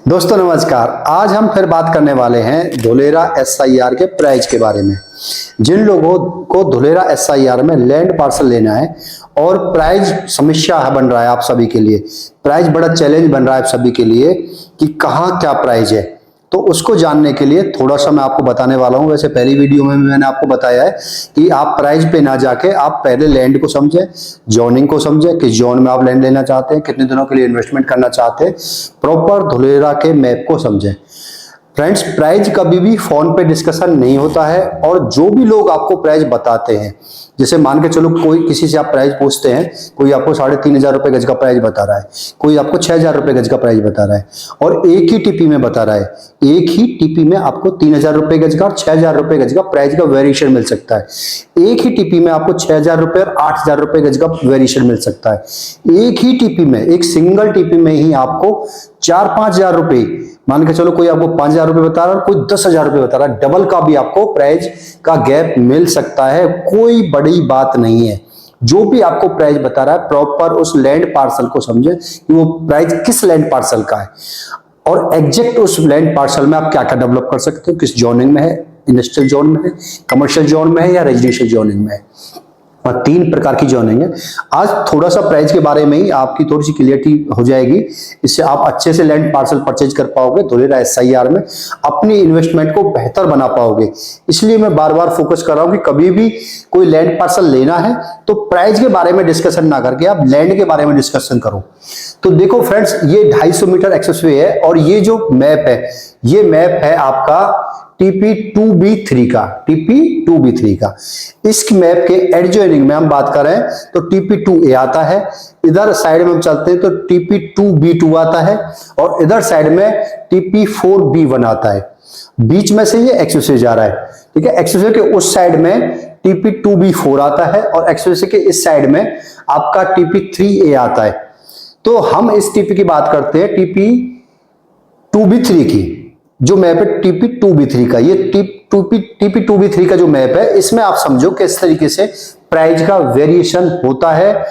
दोस्तों नमस्कार। आज हम फिर बात करने वाले हैं धुलेरा एसआईआर के प्राइस के बारे में। जिन लोगों को धुलेरा एसआईआर में लैंड पार्सल लेना है और प्राइस समस्या बन रहा है आप सभी के लिए, प्राइस बड़ा चैलेंज बन रहा है आप सभी के लिए कि कहाँ क्या प्राइस है, तो उसको जानने के लिए थोड़ा सा मैं आपको बताने वाला हूं। वैसे पहली वीडियो में मैंने आपको बताया है कि आप प्राइस पे ना जाके आप पहले लैंड को समझें, जोनिंग को समझें, किस जोन में आप लैंड लेना चाहते हैं, कितने दिनों के लिए इन्वेस्टमेंट करना चाहते हैं, प्रॉपर धुलेरा के मैप को समझें। फ्रेंड्स, प्राइस कभी भी फोन पे डिस्कशन नहीं होता है, और जो भी लोग आपको प्राइस बताते हैं, जैसे मान के चलो कोई किसी से आप प्राइस पूछते हैं, कोई आपको 3,500 रुपए गज का प्राइस बता रहा है, कोई आपको 6,000 रुपए गज का प्राइस बता रहा है, और एक ही टीपी में बता रहा है। एक ही टीपी में आपको 3,000 रुपए गज का और 6,000 रुपए गज का प्राइस का वेरिएशन मिल सकता है। एक ही टीपी में आपको 6,000 रुपए और 8,000 रुपए गज का वेरिएशन मिल सकता है। एक ही टीपी में, एक सिंगल टीपी में ही आपको 4-5 हजार रुपए, मान के चलो कोई आपको 5,000 रुपए बता रहा है, कोई 10,000 रुपए बता रहा है, डबल का भी आपको प्राइस का गैप मिल सकता है। कोई बड़ी बात नहीं है। जो भी आपको प्राइस बता रहा है, प्रॉपर उस लैंड पार्सल को समझे कि वो प्राइस किस लैंड पार्सल का है, और एग्जैक्ट उस लैंड पार्सल में आप क्या क्या डेवलप कर सकते हो, किस जोनिंग में है, इंडस्ट्रियल जोन में है, कमर्शियल जोन में है, या रेजिडेंशियल जोनिंग में है। और 3 प्रकार की जोनिंग है। आज थोड़ा सा प्राइस के बारे में ही आपकी थोड़ी सी क्लियरिटी हो जाएगी, इससे आप अच्छे से लैंड पार्सल परचेज कर पाओगे, धुलेरा एसआईआर में अपनी इन्वेस्टमेंट को बेहतर बना पाओगे। इसलिए मैं बार बार फोकस कर रहा हूं कि कभी भी कोई लैंड पार्सल लेना है तो प्राइस के बारे में डिस्कशन ना करके आप लैंड के बारे में डिस्कशन करो। तो देखो फ्रेंड्स, ये 250 मीटर एक्सेसवे है, और ये जो मैप है, ये मैप है आपका TP2B3 का, TP2B3 का। इस मैप के एडजॉइनिंग में हम बात करें तो TP2A आता है, इधर साइड में हम चलते हैं तो TP2B2 आता है, और इधर साइड में TP4B1 आता है। बीच में से ये एक्सेसवे जा रहा है, ठीक है। एक्सेसवे के उस साइड में TP2B4 आता है, और एक्सेसवे के इस साइड में आपका TP3A आता है। तो हम इस TP की बात करते हैं, TP2B3 की, जो मैप है TP2B3 का। ये TP2B3 का जो मैप है, इसमें आप समझो कि इस तरीके से प्राइस का वेरिएशन होता है।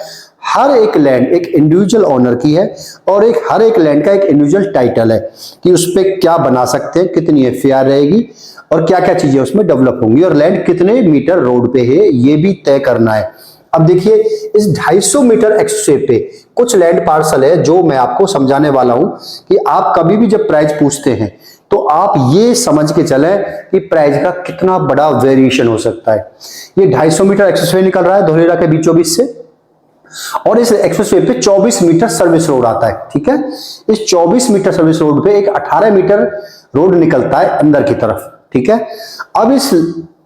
हर एक लैंड एक इंडिविजुअल ओनर की है, और हर एक लैंड का एक इंडिविजुअल टाइटल है कि उस पर क्या बना सकते हैं, कितनी एफआर रहेगी, और क्या क्या चीजें उसमें डेवलप होंगी, और लैंड कितने मीटर रोड पे है ये भी तय करना है। अब देखिए, इस 250 मीटर एक्सेसवे पे कुछ लैंड पार्सल है जो मैं आपको समझाने वाला हूं कि आप कभी भी जब प्राइस पूछते हैं तो आप ये समझ के चलें कि प्राइस का कितना बड़ा वेरिएशन हो सकता है। ये 250 मीटर एक्सेसवे निकल रहा है धुलेरा के बीचों बीच से, और इस एक्सप्रेसवे पे 24 मीटर सर्विस रोड आता है, ठीक है। इस 24 मीटर सर्विस रोड पे एक 18 मीटर रोड निकलता है अंदर की तरफ, ठीक है। अब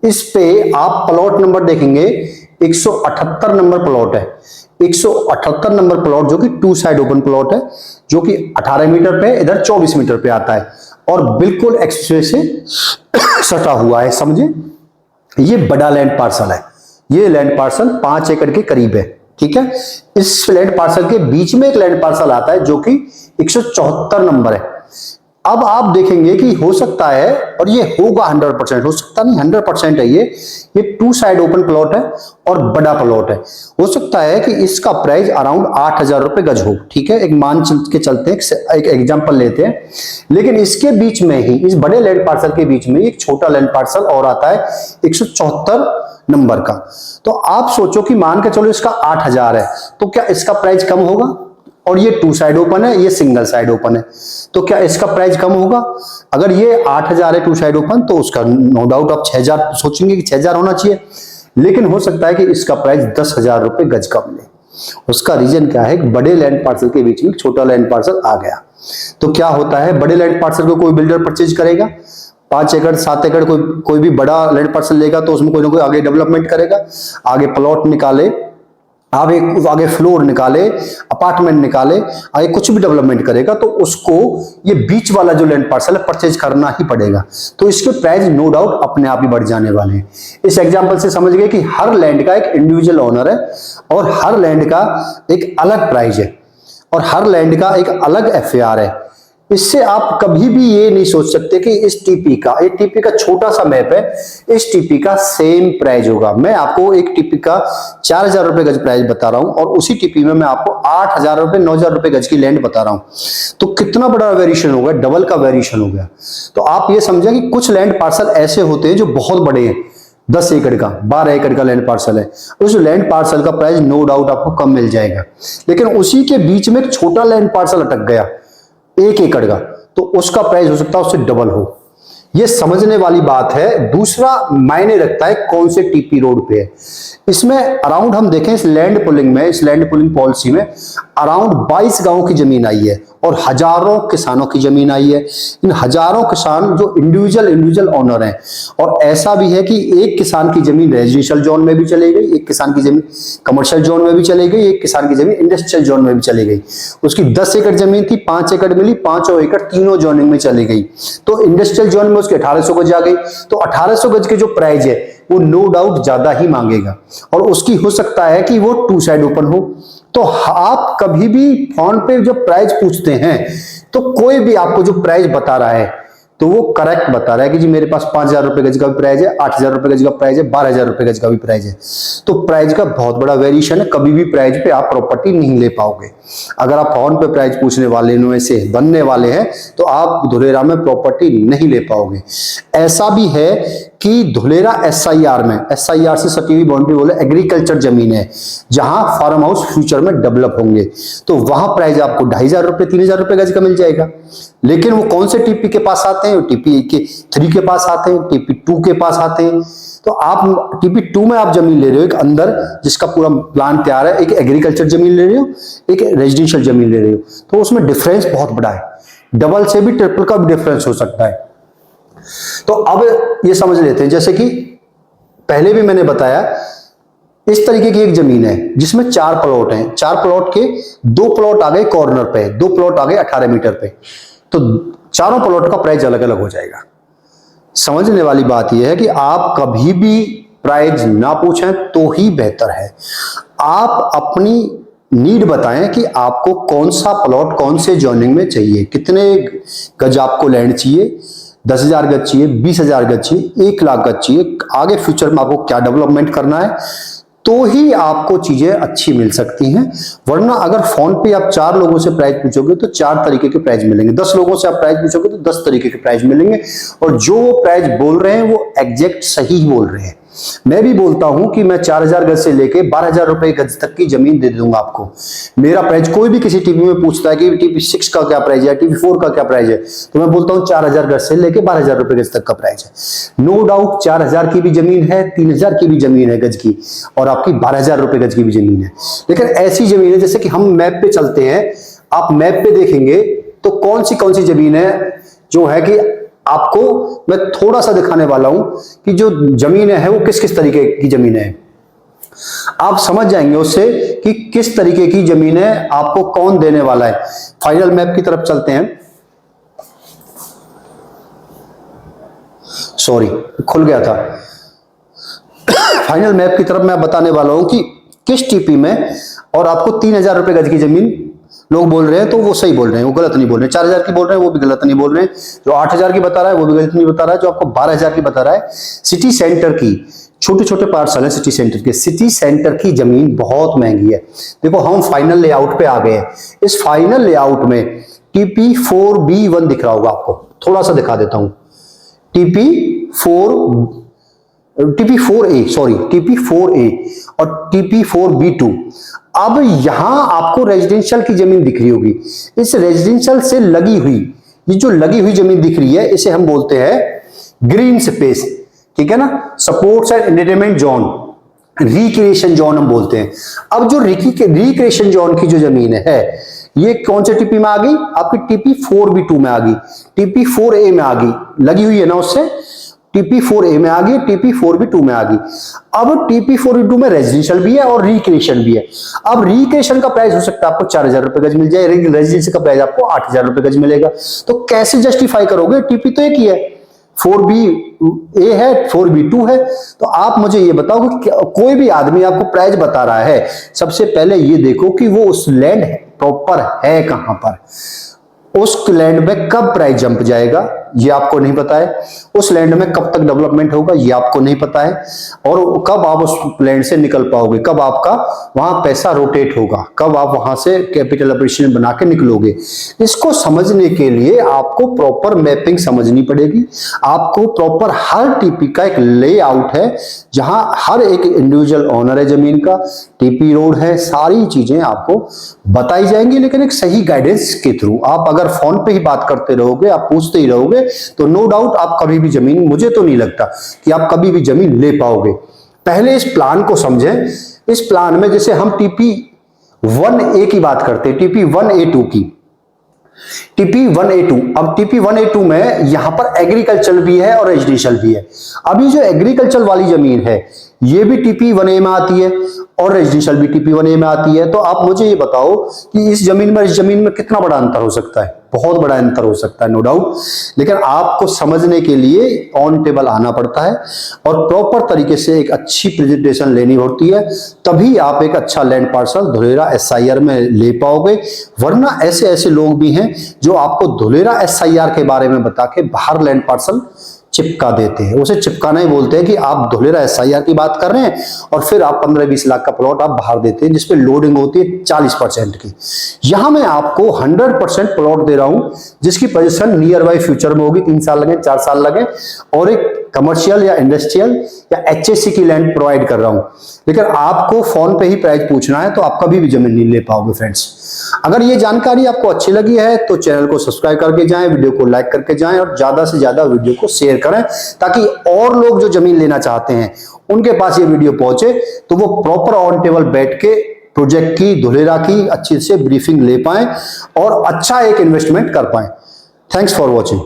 इस पे आप प्लॉट नंबर देखेंगे, 178 नंबर प्लॉट है। 178 नंबर प्लॉट जो कि 2 साइड ओपन प्लॉट है, जो कि 18 मीटर पे, इधर 24 मीटर पे आता है, और बिल्कुल एक्सप्रेसवे से सटा हुआ है, समझे। ये बड़ा लैंड पार्सल है। ये लैंड पार्सल 5 एकड़ के करीब है, ठीक है। इस लैंड पार्सल के बीच में एक लैंड पार्सल आता है जो कि 174 नंबर है। अब आप देखेंगे कि हो सकता है, और ये होगा 100%, हो सकता नहीं 100% है, ये 2 साइड ओपन प्लॉट है और बड़ा प्लॉट है। हो सकता है कि इसका प्राइस अराउंड 8,000 रुपए गज हो, ठीक है। एक मान के चलते हैं, एक एग्जांपल लेते हैं। लेकिन इसके बीच में ही, इस बड़े लैंड पार्सल के बीच में एक छोटा लैंड पार्सल और आता है 174 नंबर का। तो आप सोचो कि मान के चलो इसका 8,000 है, तो क्या इसका प्राइस कम होगा? और ये 2 साइड ओपन है, ये सिंगल साइड ओपन है, तो क्या इसका प्राइस कम होगा? अगर ये 8,000 है 2 साइड ओपन, तो उसका नो डाउट आप 6,000 सोचेंगे कि 6,000 होना चाहिए। लेकिन हो सकता है कि इसका प्राइस 10,000 रुपए गज का मिले। उसका रीजन क्या है? बड़े लैंड पार्सल के बीच में छोटा लैंड पार्सल आ गया। तो क्या होता है, बड़े लैंड पार्सल को कोई बिल्डर परचेज करेगा, 5 एकड़ 7 एकड़ कोई भी बड़ा लैंड पार्सल लेगा, तो उसमें कोई ना कोई आगे डेवलपमेंट करेगा, आगे प्लॉट निकाले, आगे फ्लोर निकाले, अपार्टमेंट निकाले, आगे कुछ भी डेवलपमेंट करेगा, तो उसको ये बीच वाला जो लैंड पार्सल है परचेज करना ही पड़ेगा। तो इसके प्राइस नो डाउट अपने आप ही बढ़ जाने वाले हैं। इस एग्जांपल से समझ गए कि हर लैंड का एक इंडिविजुअल ओनर है, और हर लैंड का एक अलग प्राइस है, और हर लैंड का एक अलग एफआर है। इससे आप कभी भी ये नहीं सोच सकते कि इस टीपी का, एक टीपी का छोटा सा मैप है, इस टीपी का सेम प्राइस होगा। मैं आपको एक टीपी का 4,000 रुपए गज प्राइस बता रहा हूं और उसी टीपी में मैं आपको 8,000 रुपए 9,000 रुपए गज की लैंड बता रहा हूं, तो कितना बड़ा वेरिएशन हो गया, डबल का वेरिएशन हो गया। तो आप ये समझें कि कुछ लैंड पार्सल ऐसे होते हैं जो बहुत बड़े हैं, 10 एकड़ का 12 एकड़ का लैंड पार्सल है, उस लैंड पार्सल का प्राइस नो डाउट आपको कम मिल जाएगा। लेकिन उसी के बीच में एक छोटा लैंड पार्सल अटक गया 1 एकड़ का, तो उसका प्राइस हो सकता है उससे डबल हो। ये समझने वाली बात है। दूसरा मायने रखता है कौन से टीपी रोड पे है। इसमें अराउंड हम देखें इस लैंड पुलिंग में, इस लैंड पुलिंग पॉलिसी में अराउंड 22 गांवों की जमीन आई है और हजारों किसानों की जमीन आई है। इन हजारों किसान जो इंडिविजुअल ओनर हैं, और ऐसा भी है कि एक किसान की जमीन रेजिडेंशियल जोन में भी चली गई, एक किसान की जमीन कमर्शियल जोन में भी चली गई, एक किसान की जमीन इंडस्ट्रियल जोन में भी चली गई। उसकी 10 एकड़ जमीन थी, 5 एकड़ मिली, 5 एकड़ तीनों जोनिंग में चली गई। तो इंडस्ट्रियल जोन में उसके 1800 गज आ गई, तो 1800 गज के जो प्राइस है वो नो डाउट ज्यादा ही मांगेगा, और उसकी हो सकता है कि वो 2 साइड ओपन हो। तो आप कभी भी फोन पे जब प्राइस पूछते हैं तो कोई भी आपको जो प्राइस बता रहा है तो वो करेक्ट बता रहा है कि जी मेरे पास 5,000 रुपए गज का भी प्राइस है, 8,000 रुपए गज का प्राइस है, 12,000 रुपए गज का भी प्राइस है। तो प्राइस का बहुत बड़ा वेरिएशन है। कभी भी प्राइस पे आप प्रॉपर्टी नहीं ले पाओगे। अगर आप फोन पे प्राइस पूछने वाले में से बनने वाले हैं तो आप धुलेरा में प्रॉपर्टी नहीं ले पाओगे। ऐसा भी है कि धुलेरा SIR में, SIR से सटी हुई बाउंड्री बोले एग्रीकल्चर जमीन है जहां फार्म हाउस फ्यूचर में डेवलप होंगे, तो वहां प्राइस आपको 2,500 रुपए 3,000 रुपए गज का मिल जाएगा। लेकिन वो कौन से टीपी के पास आते हैं? टीपी के 3 के पास आते हैं, टीपी 2 के पास आते हैं। तो आप टीपी 2 में आप जमीन ले रहे हो, एक अंदर जिसका पूरा प्लान तैयार है, एक एग्रीकल्चर जमीन ले रहे हो, एक रेजिडेंशियल जमीन ले रहे हो, तो उसमें डिफरेंस बहुत बड़ा है। डबल से भी ट्रिपल का भी डिफरेंस हो सकता है। तो अब ये समझ लेते हैं, जैसे कि पहले भी मैंने बताया, इस तरीके की एक जमीन है जिसमें 4 प्लॉट हैं। 4 प्लॉट के 2 प्लॉट आ गए कॉर्नर पे, 2 प्लॉट आ गए 18 मीटर पे, तो चारों प्लॉट का प्राइस अलग अलग हो जाएगा। समझने वाली बात यह है कि आप कभी भी प्राइस ना पूछें तो ही बेहतर है। आप अपनी नीड बताएं कि आपको कौन सा प्लॉट कौन से जोनिंग में चाहिए, कितने गज आपको लैंड चाहिए, 10,000 गज चाहिए, 20,000 गज चाहिए, 1,00,000 गज चाहिए, आगे फ्यूचर में आपको क्या डेवलपमेंट करना है, तो ही आपको चीजें अच्छी मिल सकती हैं। वरना अगर फोन पे आप 4 लोगों से प्राइस पूछोगे तो 4 तरीके के प्राइस मिलेंगे, 10 लोगों से आप प्राइस पूछोगे तो 10 तरीके के प्राइस मिलेंगे, और जो प्राइस बोल रहे हैं वो एग्जैक्ट सही बोल रहे हैं। मैं भी बोलता हूं कि मैं 4,000 गज से लेके 12,000 रुपए गज तक की जमीन दे दूंगा आपको। मेरा प्राइस कोई भी किसी टीपी में पूछता है कि टीपी 6 का क्या प्राइस है, टीपी 4 का क्या प्राइस है, तो मैं बोलता हूं 4,000 गज से लेके 12,000 रुपए गज तक का प्राइस है। नो डाउट 4,000 की भी जमीन है, 3,000 की भी जमीन है गज की, और आपकी 12,000 रुपए गज की भी जमीन है। लेकिन ऐसी जमीन है, जैसे कि हम मैप पे चलते हैं, आप मैप पे देखेंगे तो कौन सी जमीन है जो है कि आपको मैं थोड़ा सा दिखाने वाला हूं कि जो जमीन है वो किस किस तरीके की जमीन है। आप समझ जाएंगे उससे कि किस तरीके की जमीन है आपको कौन देने वाला है। फाइनल मैप की तरफ चलते हैं। सॉरी, खुल गया था। फाइनल मैप की तरफ मैं बताने वाला हूं कि किस टीपी में, और आपको 3,000 रुपए गज की जमीन लोग बोल रहे हैं तो वो सही बोल रहे हैं, वो गलत नहीं बोल रहे हैं। 4,000 की बोल रहे हैं वो भी गलत नहीं बोल रहे हैं, जो 8,000 की बता रहा है वो भी गलत नहीं बता रहा है, जो आपको 12,000 की बता रहा है। सिटी सेंटर की छोटे छोटे पार्सल है, सिटी सेंटर के, सिटी सेंटर की जमीन बहुत महंगी है। देखो हम फाइनल लेआउट पे आ गए हैं। इस फाइनल लेआउट में टीपी 4B1 दिख रहा होगा आपको, थोड़ा सा दिखा देता हूं। TP 4A sorry, TP 4A और टीपी 4B2। अब यहां आपको रेजिडेंशियल की जमीन दिख रही होगी। इस रेजिडेंशियल से लगी हुई, ये जो लगी हुई जमीन दिख रही है, इसे हम बोलते हैं ग्रीन स्पेस, ठीक है ना, supports and entertainment zone, recreation zone हम बोलते हैं। अब जो रिक्रिएशन जोन की जो जमीन है, ये कौन से टीपी में आ गई? आपकी टीपी 4B2 में आ गई, टीपी 4A में आ गई, लगी हुई है ना उससे, टीपी 4A में आ गई, टीपी 4B2 में आ गई। अब टीपी 4B2 में रेजिडेंशियल भी है और रिक्रिएशन भी है। अब रिक्रिएशन का प्राइस हो सकता है आपको 4,000 रुपए गज मिल जाए, रेजिडेंशियल का प्राइस आपको 8,000 रुपए गज मिलेगा। तो कैसे जस्टिफाई करोगे? टीपी तो एक ही है, 4BA है, 4B2 है। तो आप मुझे ये बताओ कि कोई भी आदमी आपको प्राइस बता रहा है, सबसे पहले ये देखो कि वो उस लैंड प्रॉपर है कहां पर, उस लैंड में कब प्राइस जंप जाएगा ये आपको नहीं पता है, उस लैंड में कब तक डेवलपमेंट होगा ये आपको नहीं पता है, और कब आप उस लैंड से निकल पाओगे, कब आपका वहां पैसा रोटेट होगा, कब आप वहां से कैपिटल अप्रिशिएशन बना के निकलोगे। इसको समझने के लिए आपको प्रॉपर मैपिंग समझनी पड़ेगी। आपको प्रॉपर हर टीपी का एक लेआउट है जहां हर एक इंडिविजुअल ओनर है जमीन का, टीपी रोड है, सारी चीजें आपको बताई जाएंगी, लेकिन एक सही गाइडेंस के थ्रू। आप अगर फोन पे ही बात करते रहोगे, आप पूछते ही रहोगे, तो नो डाउट आप कभी भी जमीन, मुझे तो नहीं लगता कि आप कभी भी जमीन ले पाओगे। पहले इस प्लान को समझें। इस प्लान में जैसे हम टीपी 1A की बात करते हैं, टीपी 1A2 की, टीपी 1A2, अब टीपी 1A2 में यहां पर एग्रीकल्चर भी है और रेजिडेंशियल भी है। अभी जो एग्रीकल्चर वाली जमीन है ये भी टीपी 1A में आती है और रेजिडेंशियल भी टीपी 1A में आती है। तो आप मुझे ये बताओ कि इस जमीन में कितना बड़ा अंतर हो सकता है? बहुत बड़ा अंतर हो सकता है, नो डाउट। लेकिन आपको समझने के लिए ऑन टेबल आना पड़ता है और प्रॉपर तरीके से एक अच्छी प्रेजेंटेशन लेनी होती है, तभी आप एक अच्छा लैंड पार्सल धुलेरा SIR में ले पाओगे। वरना ऐसे ऐसे लोग भी हैं जो आपको धुलेरा SIR के बारे में बता के बाहर लैंड पार्सल चिपका देते हैं। उसे चिपकाना ही बोलते हैं कि आप धुलेरा SIR की बात कर रहे हैं और फिर आप 15-20 लाख का प्लॉट आप बाहर देते हैं जिसपे लोडिंग होती है 40% की। यहां मैं आपको 100% प्लॉट दे रहा हूं जिसकी पोजीशन नियर बाई फ्यूचर में होगी, 3 साल लगे, 4 साल लगे, और एक कमर्शियल या इंडस्ट्रियल या HSC की लैंड प्रोवाइड कर रहा हूं। लेकिन आपको फोन पे ही प्राइस पूछना है तो आप कभी भी जमीन नहीं ले पाओगे फ्रेंड्स। अगर ये जानकारी आपको अच्छी लगी है तो चैनल को सब्सक्राइब करके जाएं, वीडियो को लाइक करके जाएं और ज्यादा से ज्यादा वीडियो को शेयर करें ताकि और लोग जो जमीन लेना चाहते हैं उनके पास ये वीडियो पहुंचे तो वो प्रॉपर ऑन टेबल बैठ के प्रोजेक्ट की, धुलेरा की अच्छी से ब्रीफिंग ले पाएं और अच्छा एक इन्वेस्टमेंट कर पाएं। Thanks for watching.